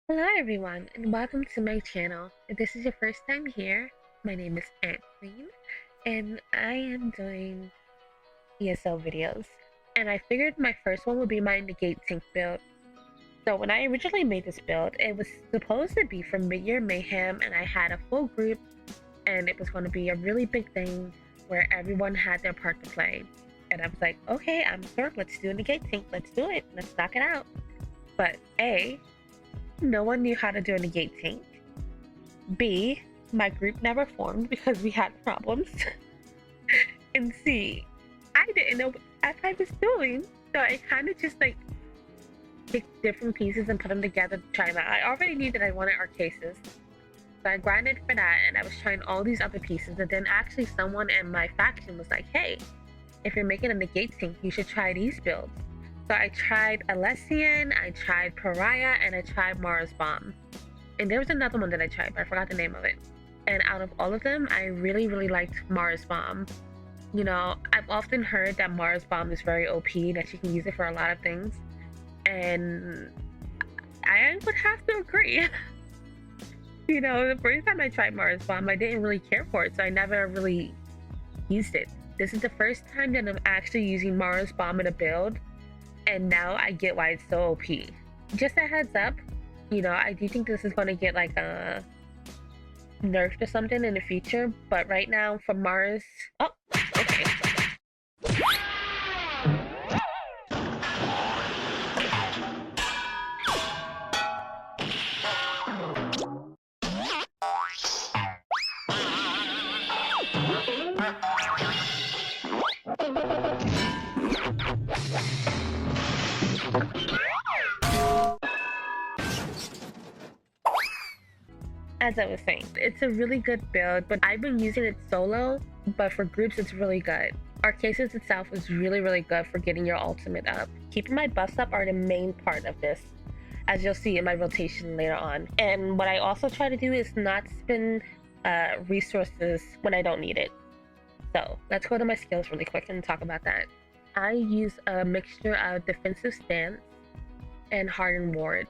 Hello everyone and welcome to my channel. If this is your first time here, my name is Ant Queen and I am doing ESO videos. And I figured my first one would be my Negate tank build. So when I originally made this build, it was supposed to be for mid-year Mayhem and I had a full group and it was going to be a really big thing where everyone had their part to play. And I was like, okay, I'm sure, let's do a Negate tank, let's do it, let's knock it out. But A, no one knew how to do a Negate tank. B, my group never formed because we had problems. And C, I didn't know what I was doing. So I kind of just like picked different pieces and put them together to try them out. I already knew that I wanted Arcases. So I grinded for that and I was trying all these other pieces. And then actually someone in my faction was like, hey, if you're making a Negate tank, you should try these builds. So I tried Alessian, I tried Pariah, and I tried Mara's Bomb. And there was another one that I tried, but I forgot the name of it. And out of all of them, I really, really liked Mara's Bomb. You know, I've often heard that Mara's Bomb is very OP, that you can use it for a lot of things. And I would have to agree. You know, the first time I tried Mara's Bomb, I didn't really care for it, so I never really used it. This is the first time that I'm actually using Mara's Bomb in a build. And now I get why it's so OP. Just a heads up, you know, I do think this is going to get like a nerfed or something in the future. But right now for Mars, oh, okay. As I was saying, it's a really good build, but I've been using it solo, but for groups it's really good. Arcases itself is really, really good for getting your ultimate up. Keeping my buffs up are the main part of this, as you'll see in my rotation later on. And what I also try to do is not spend resources when I don't need it. So let's go to my skills really quick and talk about that. I use a mixture of defensive stance and hardened ward.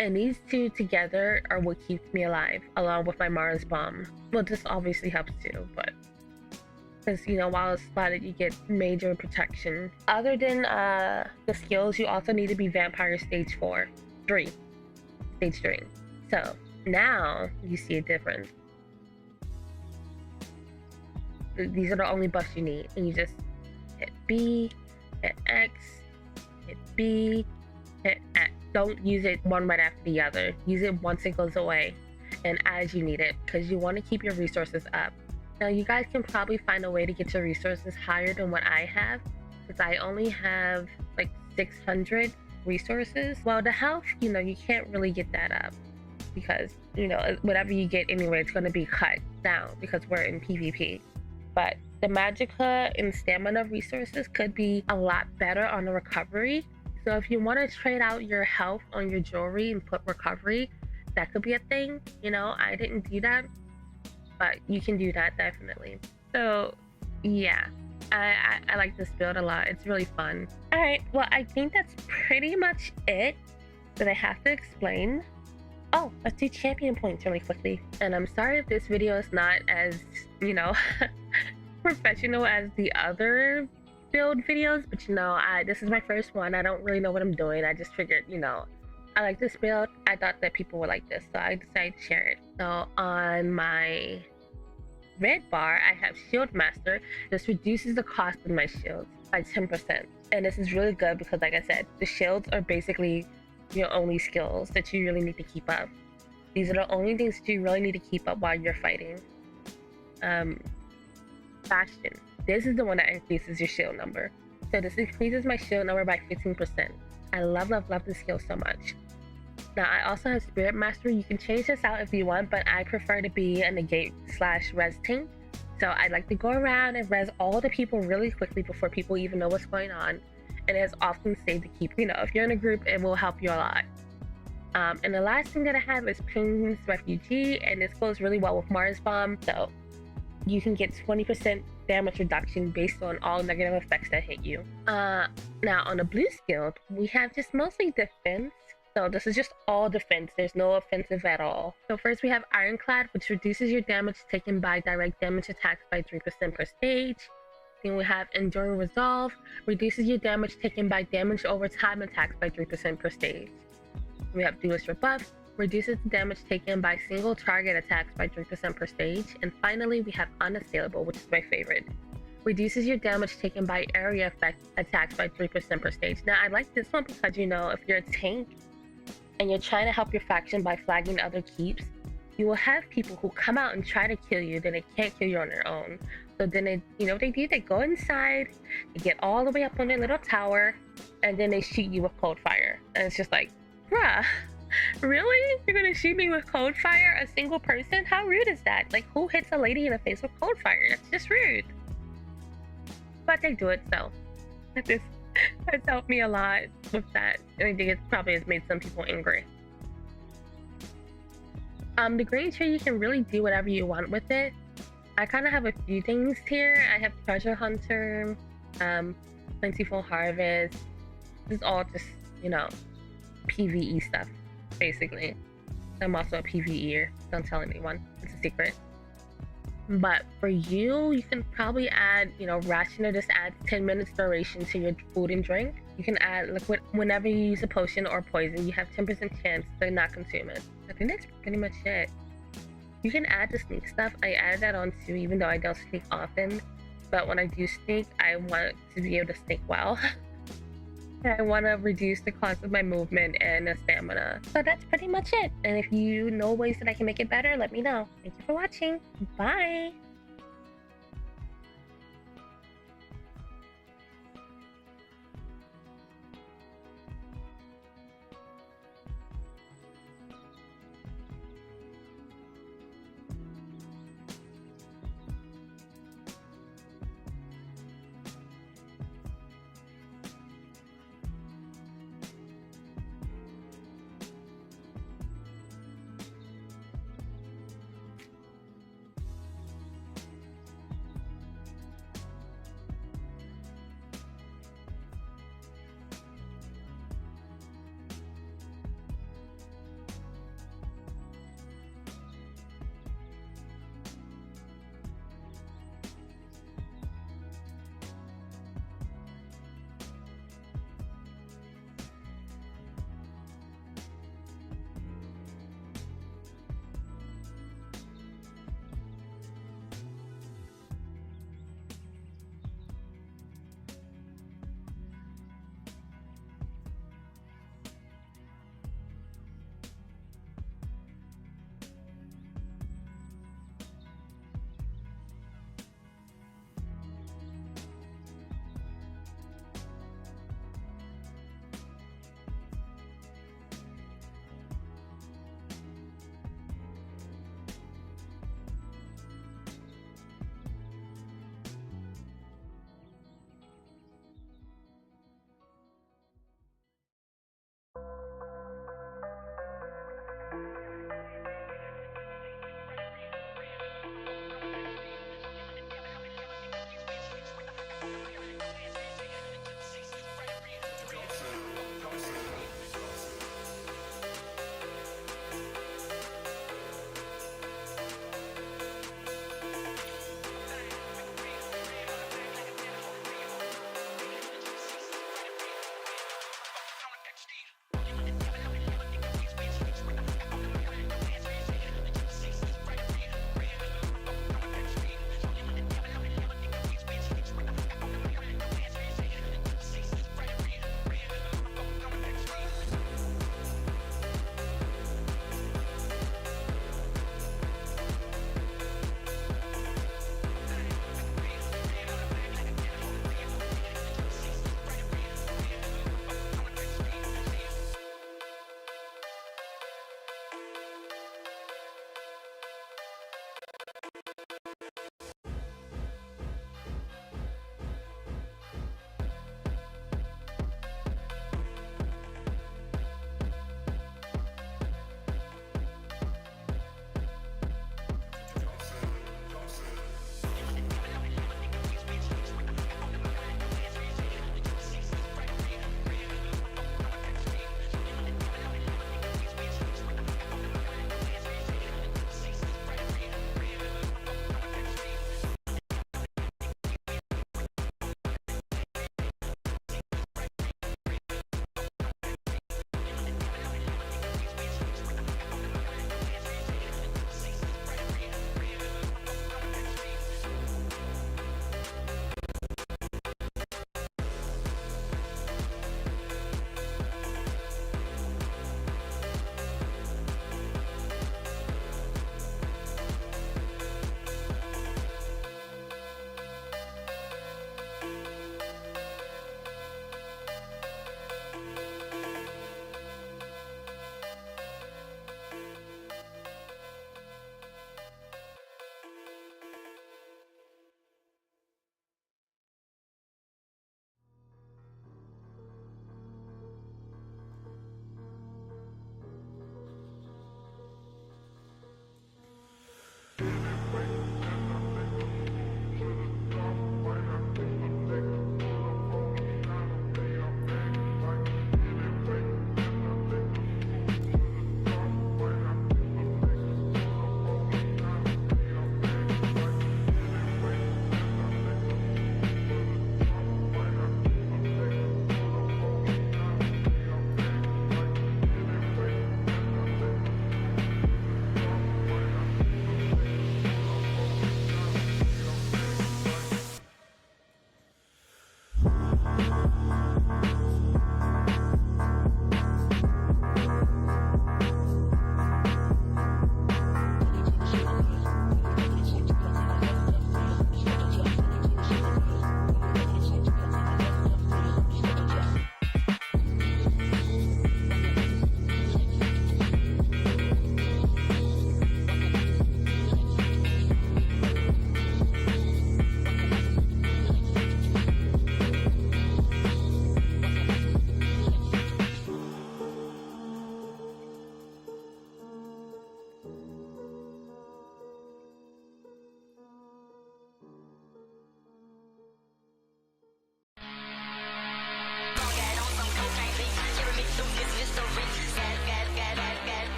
And these two together are what keeps me alive, along with my Mars Bomb. Well, this obviously helps too, but because, you know, while it's spotted, you get major protection. Other than the skills, you also need to be Vampire Stage 3. Stage 3. So now you see a difference. These are the only buffs you need, and you just hit B, hit X, hit B, hit X. Don't use it one right after the other. Use it once it goes away and as you need it, because you want to keep your resources up. Now you guys can probably find a way to get your resources higher than what I have, because I only have like 600 resources. Well, the health, you know, you can't really get that up because, you know, whatever you get anyway, it's going to be cut down because we're in PvP. But the Magicka and stamina resources could be a lot better on the recovery. So if you want to trade out your health on your jewelry and put recovery, that could be a thing. You know, I didn't do that, but you can do that definitely. So yeah, I like this build a lot. It's really fun. All right, well, I think that's pretty much it that I have to explain. Oh, let's do champion points really quickly. And I'm sorry if this video is not as, you know, professional as the other build videos, but you know, this is my first one. I don't really know what I'm doing. I just figured, you know, I like this build. I thought that people would like this, so I decided to share it. So on my red bar, I have Shield Master. This reduces the cost of my shields by 10%. And this is really good because, like I said, the shields are basically your only skills that you really need to keep up. These are the only things that you really need to keep up while you're fighting. Bastion. This is the one that increases your shield number. So this increases my shield number by 15%. I love, love, love this skill so much. Now I also have Spirit Master. You can change this out if you want, but I prefer to be a Negate / res tank. So I like to go around and res all the people really quickly before people even know what's going on. And it's often safe to keep, you know, if you're in a group, it will help you a lot. And the last thing that I have is Ping's Refugee, and this goes really well with Mars Bomb. So you can get 20% damage reduction based on all negative effects that hit you. Now on the blue skill, we have just mostly defense So this is just all defense. There's no offensive at all. So first we have Ironclad, which reduces your damage taken by direct damage attacks by 3% per stage. Then we have Enduring Resolve, reduces your damage taken by damage over time attacks by 3% per stage. We have Duelist Rebuff, reduces the damage taken by single target attacks by 3% per stage. And finally, we have Unassailable, which is my favorite. Reduces your damage taken by area effect attacks by 3% per stage. Now, I like this one because, you know, if you're a tank and you're trying to help your faction by flagging other keeps, you will have people who come out and try to kill you, then they can't kill you on their own. So then they, you know what they do? They go inside, they get all the way up on their little tower, and then they shoot you with cold fire. And it's just like, bruh, really? You're gonna shoot me with cold fire? A single person? How rude is that? Like, who hits a lady in the face with cold fire? That's just rude. But they do it, so this has helped me a lot with that. And I think it probably has made some people angry. The green tree, you can really do whatever you want with it. I kind of have a few things here. I have Treasure Hunter, Plentiful Harvest. This is all just, you know, PvE stuff, basically. I'm also a PvEer. Don't tell anyone. It's a secret. But for you, you can probably add, you know, Rationer just adds 10 minutes duration to your food and drink. You can add liquid whenever you use a potion or poison. You have 10% chance to not consume it. I think that's pretty much it. You can add the sneak stuff. I added that on too, even though I don't sneak often. But when I do sneak, I want to be able to sneak well. I want to reduce the cost of my movement and the stamina. So that's pretty much it. And if you know ways that I can make it better, let me know. Thank you for watching. Bye!